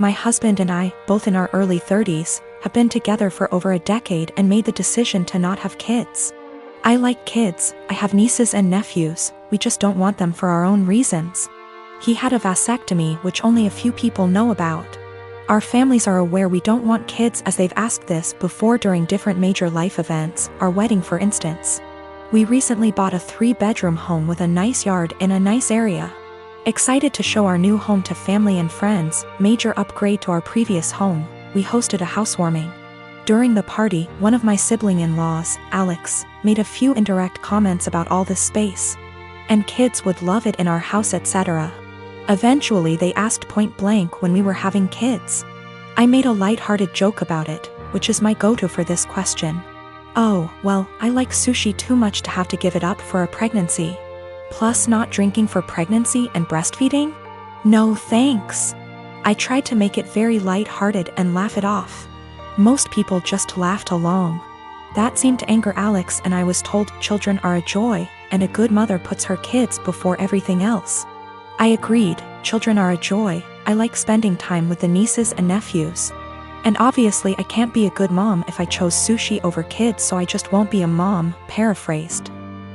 My husband and I, both in our early 30s, have been together for over a decade and made the decision to not have kids. I like kids, I have nieces and nephews, we just don't want them for our own reasons. He had a vasectomy, which only a few people know about. Our families are aware we don't want kids, as they've asked this before during different major life events, our wedding for instance. We recently bought a 3-bedroom home with a nice yard in a nice area. Excited to show our new home to family and friends, major upgrade to our previous home, we hosted a housewarming. During the party, one of my sibling-in-laws, Alex, made a few indirect comments about all this space. And kids would love it in our house, etc. Eventually they asked point blank when we were having kids. I made a light-hearted joke about it, which is my go-to for this question. Oh, well, I like sushi too much to have to give it up for a pregnancy. Plus not drinking for pregnancy and breastfeeding? No thanks. I tried to make it very light-hearted and laugh it off. Most people just laughed along. That seemed to anger Alex, and I was told children are a joy, and a good mother puts her kids before everything else. I agreed, children are a joy, I like spending time with the nieces and nephews. And obviously I can't be a good mom if I chose sushi over kids, so I just won't be a mom, paraphrased.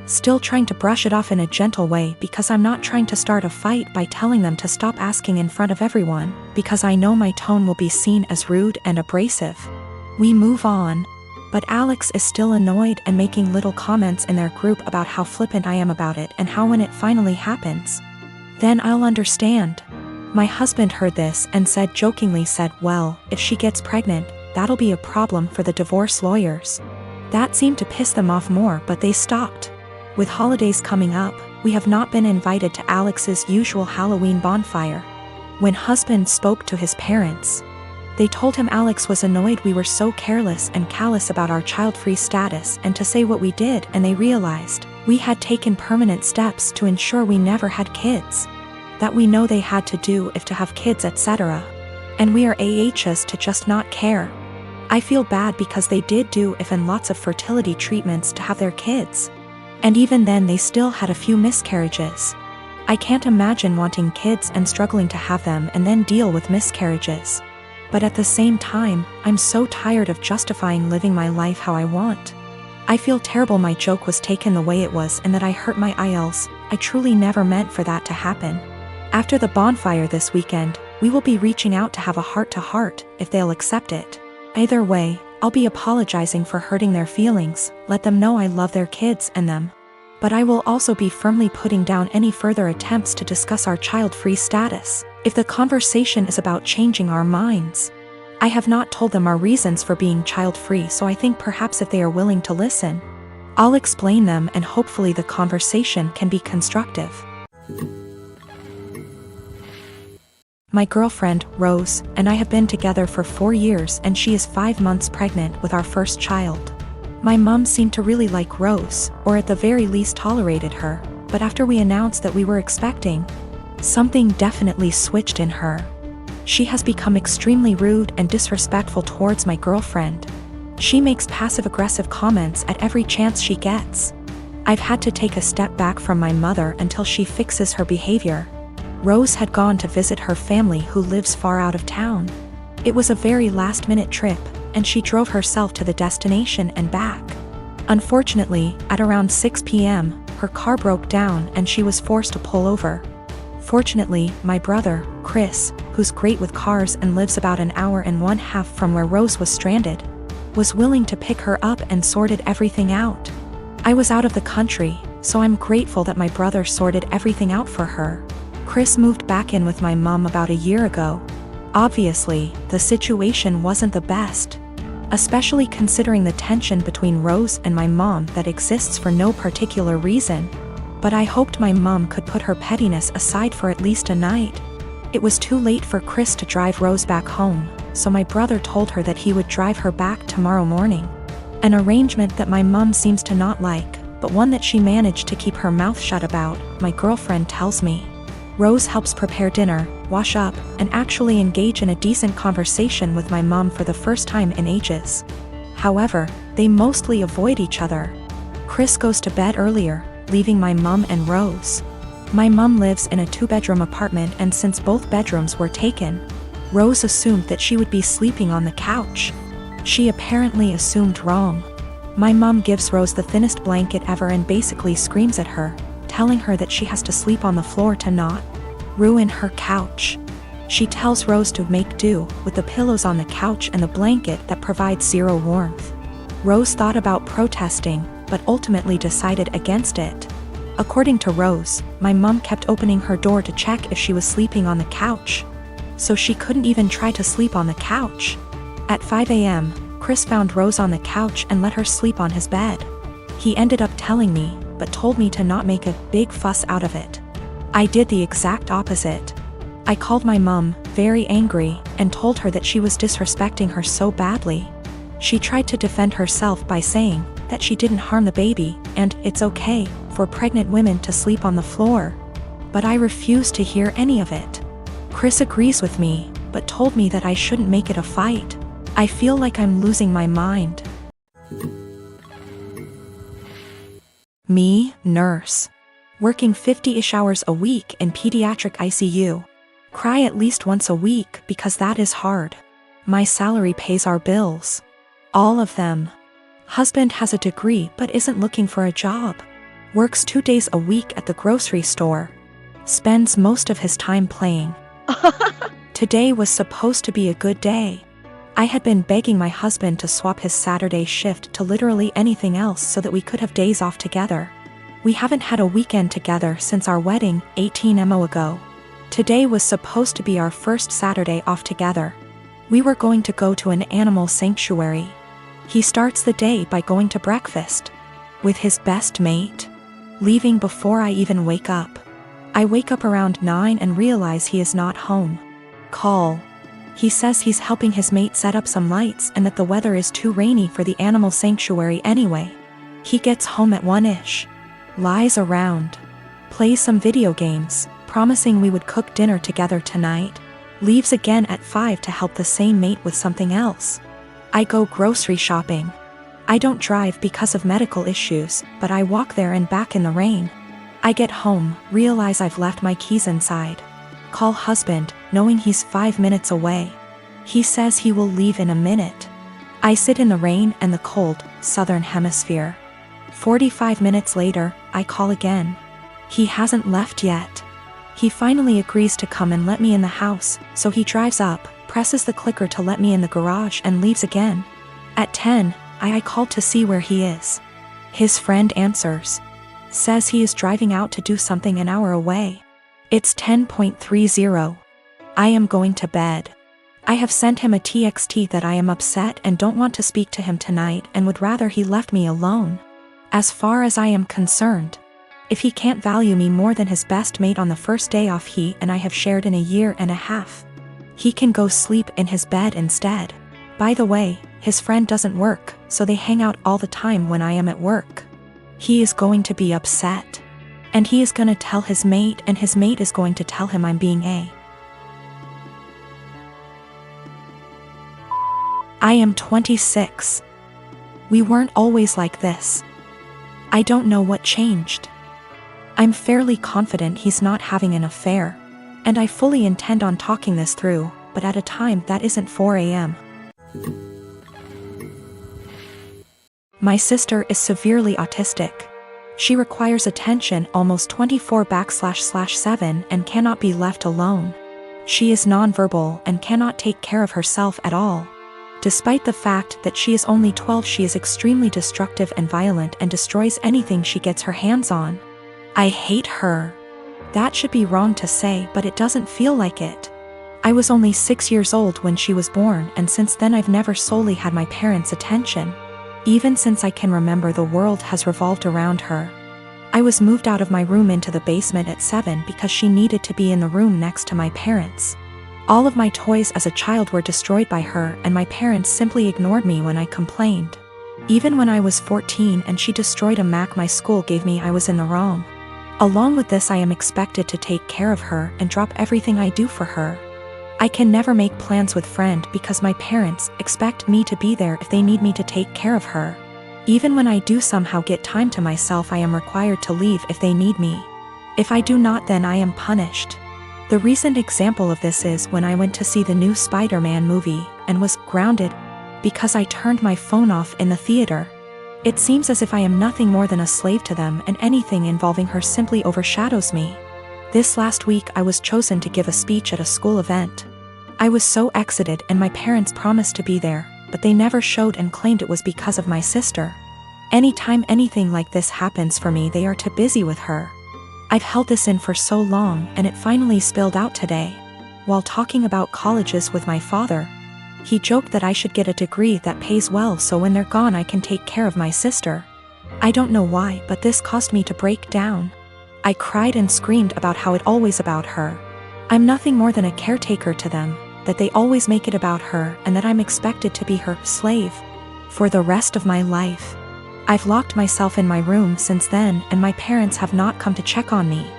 Still trying to brush it off in a gentle way, because I'm not trying to start a fight by telling them to stop asking in front of everyone, because I know my tone will be seen as rude and abrasive. We move on. But Alex is still annoyed and making little comments in their group about how flippant I am about it and how when it finally happens, then I'll understand. My husband heard this and jokingly said, well, if she gets pregnant, that'll be a problem for the divorce lawyers. That seemed to piss them off more, but they stopped. With holidays coming up, we have not been invited to Alex's usual Halloween bonfire. When husband spoke to his parents, they told him Alex was annoyed we were so careless and callous about our child-free status and to say what we did, and they realized we had taken permanent steps to ensure we never had kids. That we know they had to do if to have kids, etc. And we are AHs to just not care. I feel bad because they did do if and lots of fertility treatments to have their kids. And even then they still had a few miscarriages. I can't imagine wanting kids and struggling to have them and then deal with miscarriages. But at the same time, I'm so tired of justifying living my life how I want. I feel terrible my joke was taken the way it was and that I hurt my IELTS. I truly never meant for that to happen. After the bonfire this weekend, we will be reaching out to have a heart-to-heart, if they'll accept it. Either way, I'll be apologizing for hurting their feelings, let them know I love their kids and them. But I will also be firmly putting down any further attempts to discuss our child-free status, if the conversation is about changing our minds. I have not told them our reasons for being child-free, so I think perhaps if they are willing to listen, I'll explain them and hopefully the conversation can be constructive. My girlfriend, Rose, and I have been together for 4 years, and she is 5 months pregnant with our first child. My mom seemed to really like Rose, or at the very least tolerated her, but after we announced that we were expecting, something definitely switched in her. She has become extremely rude and disrespectful towards my girlfriend. She makes passive-aggressive comments at every chance she gets. I've had to take a step back from my mother until she fixes her behavior. Rose had gone to visit her family who lives far out of town. It was a very last-minute trip, and she drove herself to the destination and back. Unfortunately, at around 6 p.m., her car broke down and she was forced to pull over. Fortunately, my brother, Chris, who's great with cars and lives about an hour and 1/2 from where Rose was stranded, was willing to pick her up and sorted everything out. I was out of the country, so I'm grateful that my brother sorted everything out for her. Chris moved back in with my mom about a year ago. Obviously, the situation wasn't the best, especially considering the tension between Rose and my mom that exists for no particular reason. But I hoped my mom could put her pettiness aside for at least a night. It was too late for Chris to drive Rose back home, so my brother told her that he would drive her back tomorrow morning. An arrangement that my mom seems to not like, but one that she managed to keep her mouth shut about, my girlfriend tells me. Rose helps prepare dinner, wash up, and actually engage in a decent conversation with my mom for the first time in ages. However, they mostly avoid each other. Chris goes to bed earlier, leaving my mom and Rose. My mom lives in a 2-bedroom apartment, and since both bedrooms were taken, Rose assumed that she would be sleeping on the couch. She apparently assumed wrong. My mom gives Rose the thinnest blanket ever and basically screams at her, telling her that she has to sleep on the floor to not ruin her couch. She tells Rose to make do with the pillows on the couch and the blanket that provides zero warmth. Rose thought about protesting, but ultimately decided against it. According to Rose, my mom kept opening her door to check if she was sleeping on the couch. So she couldn't even try to sleep on the couch. At 5 a.m., Chris found Rose on the couch and let her sleep on his bed. He ended up telling me, but told me to not make a big fuss out of it. I did the exact opposite. I called my mom, very angry, and told her that she was disrespecting her so badly. She tried to defend herself by saying that she didn't harm the baby, and it's okay for pregnant women to sleep on the floor. But I refused to hear any of it. Chris agrees with me, but told me that I shouldn't make it a fight. I feel like I'm losing my mind. Me, nurse. Working 50-ish hours a week in pediatric ICU. Cry at least once a week because that is hard. My salary pays our bills. All of them. Husband has a degree but isn't looking for a job. Works 2 days a week at the grocery store. Spends most of his time playing. Today was supposed to be a good day. I had been begging my husband to swap his Saturday shift to literally anything else so that we could have days off together. We haven't had a weekend together since our wedding 18 months ago. Today was supposed to be our first Saturday off together. We were going to go to an animal sanctuary. He starts the day by going to breakfast with his best mate, leaving before I even wake up. I wake up around 9 and realize he is not home. Call. He says he's helping his mate set up some lights and that the weather is too rainy for the animal sanctuary anyway. He gets home at 1-ish. Lies around. Plays some video games, promising we would cook dinner together tonight. Leaves again at 5 to help the same mate with something else. I go grocery shopping. I don't drive because of medical issues, but I walk there and back in the rain. I get home, realize I've left my keys inside. Call husband, knowing he's 5 minutes away. He says he will leave in a minute. I sit in the rain and the cold, southern hemisphere. 45 minutes later, I call again. He hasn't left yet. He finally agrees to come and let me in the house, so he drives up, presses the clicker to let me in the garage and leaves again. At 10, I called to see where he is. His friend answers. Says he is driving out to do something an hour away. It's 10:30. I am going to bed. I have sent him a TXT that I am upset and don't want to speak to him tonight and would rather he left me alone. As far as I am concerned, if he can't value me more than his best mate on the first day off he and I have shared in a year and a half, he can go sleep in his bed instead. By the way, his friend doesn't work, so they hang out all the time when I am at work. He is going to be upset. And he is going to tell his mate and his mate is going to tell him I'm being I am 26. We weren't always like this. I don't know what changed. I'm fairly confident he's not having an affair, and I fully intend on talking this through, but at a time that isn't 4 a.m. My sister is severely autistic. She requires attention almost 24/7 and cannot be left alone. She is nonverbal and cannot take care of herself at all. Despite the fact that she is only 12, she is extremely destructive and violent and destroys anything she gets her hands on. I hate her. That should be wrong to say, but it doesn't feel like it. I was only 6 years old when she was born, and since then I've never solely had my parents' attention. Even since I can remember, the world has revolved around her. I was moved out of my room into the basement at 7 because she needed to be in the room next to my parents. All of my toys as a child were destroyed by her, and my parents simply ignored me when I complained. Even when I was 14 and she destroyed a Mac my school gave me, I was in the wrong. Along with this, I am expected to take care of her and drop everything I do for her. I can never make plans with friend because my parents expect me to be there if they need me to take care of her. Even when I do somehow get time to myself, I am required to leave if they need me. If I do not, then I am punished. The recent example of this is when I went to see the new Spider-Man movie and was grounded because I turned my phone off in the theater. It seems as if I am nothing more than a slave to them, and anything involving her simply overshadows me. This last week I was chosen to give a speech at a school event. I was so excited, and my parents promised to be there, but they never showed and claimed it was because of my sister. Anytime anything like this happens for me, they are too busy with her. I've held this in for so long, and it finally spilled out today. While talking about colleges with my father, he joked that I should get a degree that pays well so when they're gone I can take care of my sister. I don't know why, but this caused me to break down. I cried and screamed about how it always about her. I'm nothing more than a caretaker to them, that they always make it about her, and that I'm expected to be her slave for the rest of my life. I've locked myself in my room since then, and my parents have not come to check on me.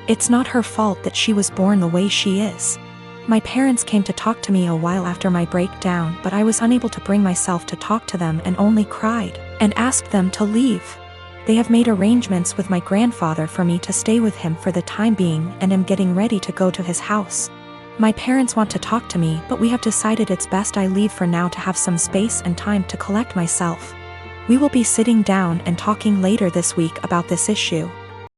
It's not her fault that she was born the way she is. My parents came to talk to me a while after my breakdown, but I was unable to bring myself to talk to them and only cried and asked them to leave. They have made arrangements with my grandfather for me to stay with him for the time being, and am getting ready to go to his house. My parents want to talk to me, but we have decided it's best I leave for now to have some space and time to collect myself. We will be sitting down and talking later this week about this issue.